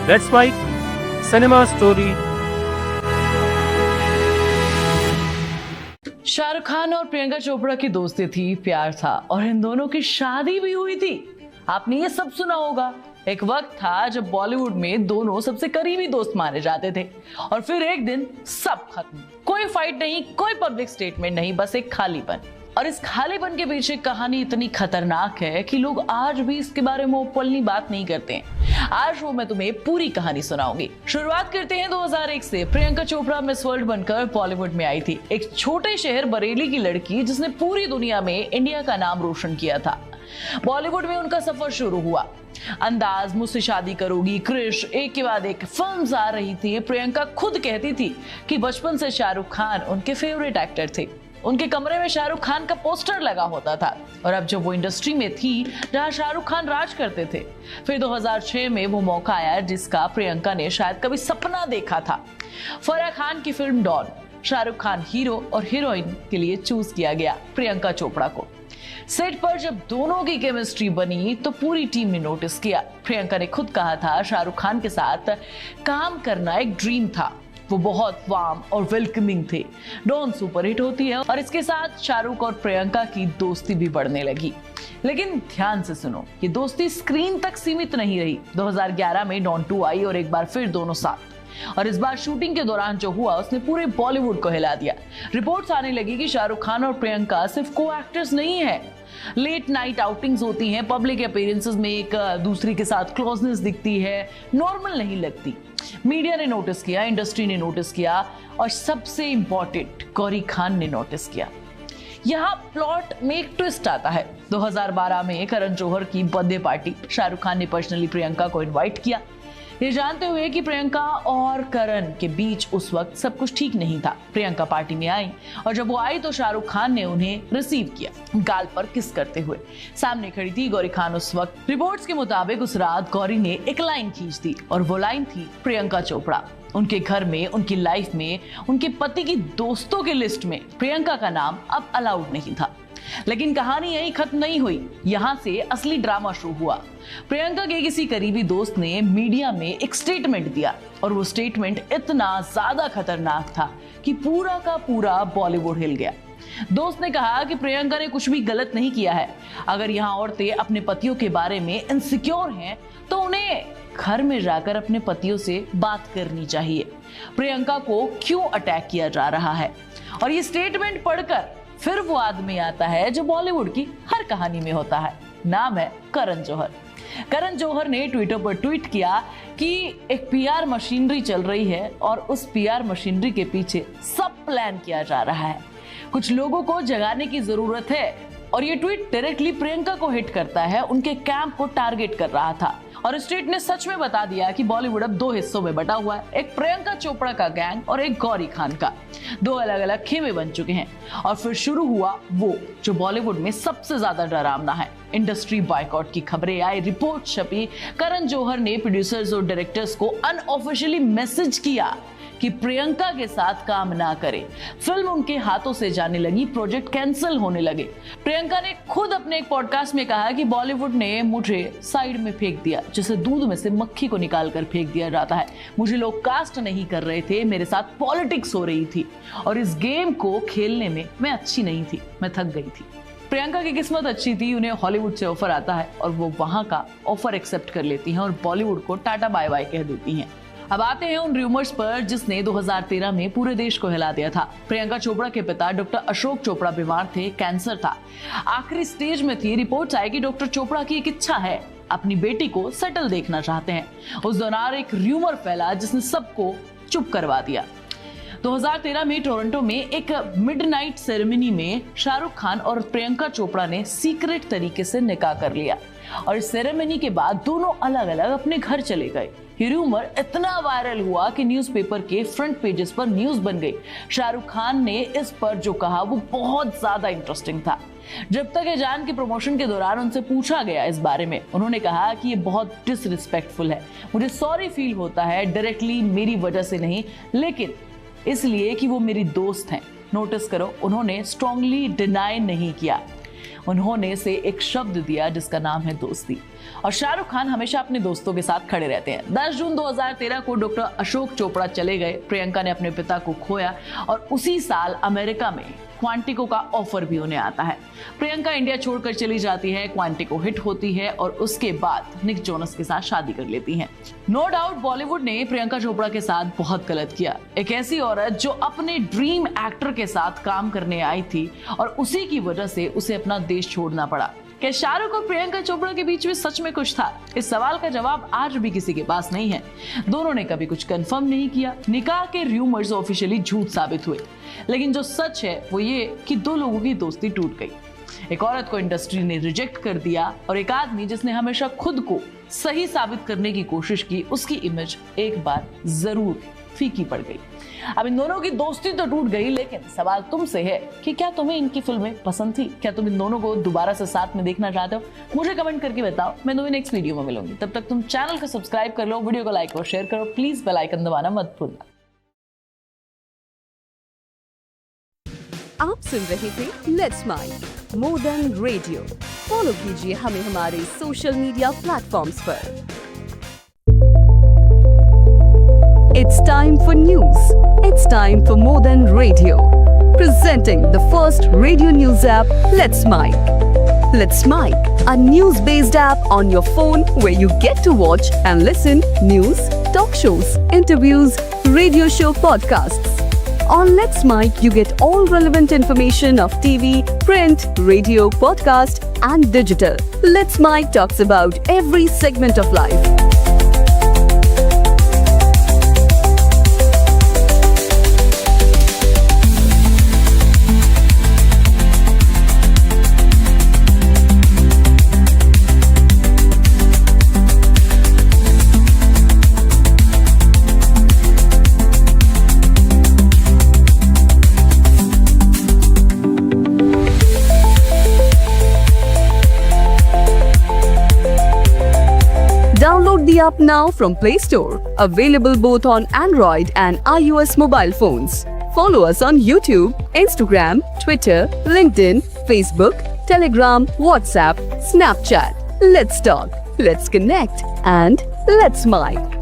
Let's write cinema story. Shahrukh Khan और प्रियंका चोपड़ा की दोस्ती थी, प्यार था और इन दोनों की शादी भी हुई थी। आपने ये सब सुना होगा। एक वक्त था जब बॉलीवुड में दोनों सबसे करीबी दोस्त माने जाते थे और फिर एक दिन सब खत्म। कोई फाइट नहीं, कोई पब्लिक स्टेटमेंट नहीं, बस एक खालीपन। और इस खालीपन के पीछे कहानी इतनी खतरनाक है कि लोग आज भी इसके बारे में ओपनली बात नहीं करते हैं। आज वो मैं तुम्हें पूरी कहानी सुनाऊंगी। शुरुआत करते हैं 2001 से। प्रियंका चोपड़ा मिस वर्ल्ड बनकर बॉलीवुड में आई थी। एक छोटे शहर बरेली की लड़की जिसने पूरी दुनिया में इंडिया का नाम रोशन किया था। बॉलीवुड में उनका सफर शुरू हुआ। अंदाज, मुझसे शादी करोगी, क्रिश, एक के बाद एक फिल्म्स आ रही थी। प्रियंका खुद कहती थी कि बचपन से शाहरुख खान उनके फेवरेट एक्टर थे। उनके कमरे में शाहरुख खान का पोस्टर लगा होता था। और अब जब वो इंडस्ट्री में थी जहां शाहरुख खान राज करते थे, फिर 2006 में वो मौका आया जिसका प्रियंका ने शायद कभी सपना देखा था। फराह खान की film Don, Shahrukh Khan hero और हीरोइन के लिए चूज किया गया प्रियंका चोपड़ा को। सेट पर जब दोनों की केमिस्ट्री बनी तो पूरी टीम ने नोटिस किया। प्रियंका ने खुद कहा था शाहरुख खान के साथ काम करना एक ड्रीम था। वो बहुत वार्म और वेलकमिंग थे। डॉन सुपरहिट होती है और इसके साथ शाहरुख और प्रियंका की दोस्ती भी बढ़ने लगी। लेकिन ध्यान से सुनो, ये दोस्ती स्क्रीन तक सीमित नहीं रही। 2011 में डॉन 2 आई और एक बार फिर दोनों साथ। और इस बार शूटिंग के दौरान जो हुआ उसने पूरे बॉलीवुड को हिला दिया। रिपोर्ट्स आने लगी कि शाहरुख खान और प्रियंका सिर्फ को एक्टर्स नहीं है। लेट नाइट आउटिंग्स होती हैं, पब्लिक अपीयरेंसेस में एक दूसरे के साथ क्लोजनेस दिखती है, नॉर्मल नहीं लगती। मीडिया ने नोटिस किया, इंडस्ट्री ने नोटिस किया और सबसे इंपॉर्टेंट गौरी खान ने नोटिस किया। यहाँ प्लॉट में एक ट्विस्ट आता है। 2012 में करण जौहर की बर्थडे पार्टी शाहरुख खान ने पर्सनली प्रियंका को इनवाइट किया, ये जानते हुए कि प्रियंका और करण के बीच उस वक्त सब कुछ ठीक नहीं था। प्रियंका पार्टी में आई और जब वो आई तो शाहरुख खान ने उन्हें रिसीव किया, गाल पर किस करते हुए। सामने खड़ी थी गौरी खान उस वक्त। रिपोर्ट्स के मुताबिक उस रात गौरी ने एक लाइन खींच दी और वो लाइन थी प्रियंका चोपड़ा। उनके घर में, उनकी लाइफ में, उनके पति की दोस्तों के लिस्ट में प्रियंका का नाम अब अलाउड नहीं था। लेकिन कहानी यही खत्म नहीं हुई। यहां से असली ड्रामा शुरू हुआ। प्रियंका के किसी करीबी दोस्त ने मीडिया में एक स्टेटमेंट दिया और वो स्टेटमेंट इतना ज्यादा खतरनाक था कि पूरा का पूरा बॉलीवुड हिल गया। दोस्त ने कहा कि प्रियंका ने कुछ भी गलत नहीं किया है। अगर यहाँ औरतें अपने पतियों के बारे में इनसिक्योर हैं तो उन्हें घर में जाकर अपने पतियों से बात करनी चाहिए। प्रियंका को क्यों अटैक किया जा रहा है? और ये स्टेटमेंट पढ़कर फिर वो आदमी आता है जो बॉलीवुड की हर कहानी में होता है। नाम है करण जौहर। करण जौहर ने ट्विटर पर ट्वीट किया कि एक पीआर मशीनरी चल रही है और उस पीआर मशीनरी के पीछे सब प्लान किया जा रहा है। कुछ लोगों को जगाने की जरूरत है। और ये ट्वीट डायरेक्टली प्रियंका को हिट करता है, उनके कैंप को टारगेट कर रहा था। और इस ट्वीट ने सच में बता दिया कि बॉलीवुड अब 2 हिस्सों में बटा हुआ है, एक प्रियंका चोपड़ा का गैंग और एक गौरी खान का। 2 अलग अलग खेमे बन चुके हैं। और फिर शुरू हुआ वो जो बॉलीवुड में सबसे ज्यादा डरावना है। इंडस्ट्री बॉयकॉट की खबरें आई, रिपोर्ट छपी। करण जौहर ने प्रोड्यूसर्स और डायरेक्टर्स को अनऑफिशियली मैसेज किया कि प्रियंका के साथ काम ना करें। फिल्म उनके हाथों से जाने लगी, प्रोजेक्ट कैंसिल होने लगे। प्रियंका ने खुद अपने एक पॉडकास्ट में कहा कि बॉलीवुड ने मुझे साइड में फेंक दिया, जैसे दूध में से मक्खी को निकाल कर फेंक दिया जाता है। मुझे लोग कास्ट नहीं कर रहे थे, मेरे साथ पॉलिटिक्स हो रही थी और इस गेम को खेलने में मैं अच्छी नहीं थी, मैं थक गई थी। प्रियंका की किस्मत अच्छी थी, उन्हें हॉलीवुड से ऑफर आता है और वो वहां का ऑफर एक्सेप्ट कर लेती हैं और बॉलीवुड को टाटा बाय बाय कह देती हैं। अब आते हैं उन रूमर्स पर जिसने 2013 में पूरे देश को हिला दिया था। प्रियंका चोपड़ा के पिता डॉक्टर अशोक चोपड़ा बीमार थे, कैंसर था, आखिरी स्टेज में थी। रिपोर्ट्स आई कि डॉक्टर चोपड़ा की एक इच्छा है, अपनी बेटी को सेटल देखना चाहते हैं। उस दौरान एक रूमर फैला जिसने सबको चुप करवा दिया। 2013 में टोरंटो में एक मिडनाइट सेरेमनी में शाहरुख खान और प्रियंका चोपड़ा ने सीक्रेट तरीके से निकाह कर लिया और इस सेरेमनी के बाद दोनों अलग अलग अपने घर चले गए। ये रूमर इतना वायरल हुआ कि न्यूज़पेपर के फ्रंट पेजेस पर न्यूज बन गई। शाहरुख खान ने इस पर जो कहा वो बहुत ज्यादा इंटरेस्टिंग था। जब तक ये जान के प्रमोशन के दौरान उनसे पूछा गया इस बारे में, उन्होंने कहा कि ये बहुत डिसरिस्पेक्टफुल है, मुझे सॉरी फील होता है, डायरेक्टली मेरी वजह से नहीं लेकिन इसलिए कि वो मेरी दोस्त हैं। नोटिस करो, उन्होंने स्ट्रांगली डिनाई नहीं किया। उन्होंने इसे एक शब्द दिया जिसका नाम है दोस्ती। और शाहरुख खान हमेशा अपने दोस्तों के साथ खड़े रहते हैं। 10 जून 2013 को डॉक्टर अशोक चोपड़ा चले गए, प्रियंका ने अपने पिता को खोया और उसी साल अमेरिका में क्वांटिको का ऑफर भी उन्हें आता है। प्रियंका इंडिया छोड़कर चली जाती है, क्वांटिको हिट होती है और उसके बाद निक जोनस के साथ शादी कर लेती हैं। नो डाउट बॉलीवुड ने प्रियंका चोपड़ा के साथ बहुत गलत किया। एक ऐसी औरत जो अपने ड्रीम एक्टर के साथ काम करने आई थी और उसी की वजह से उसे अपना देश छोड़ना पड़ा। क्या शाहरुख और प्रियंका चोपड़ा के बीच में सच में कुछ था? इस सवाल का जवाब आज भी किसी के पास नहीं है। दोनों ने कभी कुछ कंफर्म नहीं किया। निकाह के र्यूमर्स ऑफिशियली झूठ साबित हुए, लेकिन जो सच है वो ये कि दो लोगों की दोस्ती टूट गई। एक औरत को इंडस्ट्री ने रिजेक्ट कर दिया और एक आदमी जिसने हमेशा खुद को सही साबित करने की कोशिश की, उसकी इमेज एक बार जरूर फीकी पड़ गई। अब इन दोनों की दोस्ती तो टूट गई, लेकिन सवाल तुमसे है कि क्या तुम्हें इनकी फिल्में पसंद थी? क्या तुम इन दोनों को दोबारा से साथ में देखना चाहते हो? मुझे कमेंट करके बताओ। मैं तुम्हें नेक्स्ट वीडियो में मिलूंगी। तब तक तुम चैनल को सब्सक्राइब कर लो, वीडियो को लाइक और शेयर करो। प्लीज बेल आइकन दबाना मत भूलना। आप सुन रहे थे let's mike modern radio. Follow कीजिए हमें हमारे सोशल मीडिया प्लेटफॉर्म्स पर। It's time for news. It's time for Modern Radio. Presenting the first radio news app, Let's Mic. Let's Mic, a news-based app on your phone where you get to watch and listen news, talk shows, interviews, radio show podcasts. On Let's Mic, you get all relevant information of TV, print, radio, podcast, and digital. Let's Mic talks about every segment of life. Download the app now from Play Store. Available both on Android and iOS mobile phones. Follow us on YouTube, Instagram, Twitter, LinkedIn, Facebook, Telegram, WhatsApp, Snapchat. Let's talk, let's connect, and let's mic.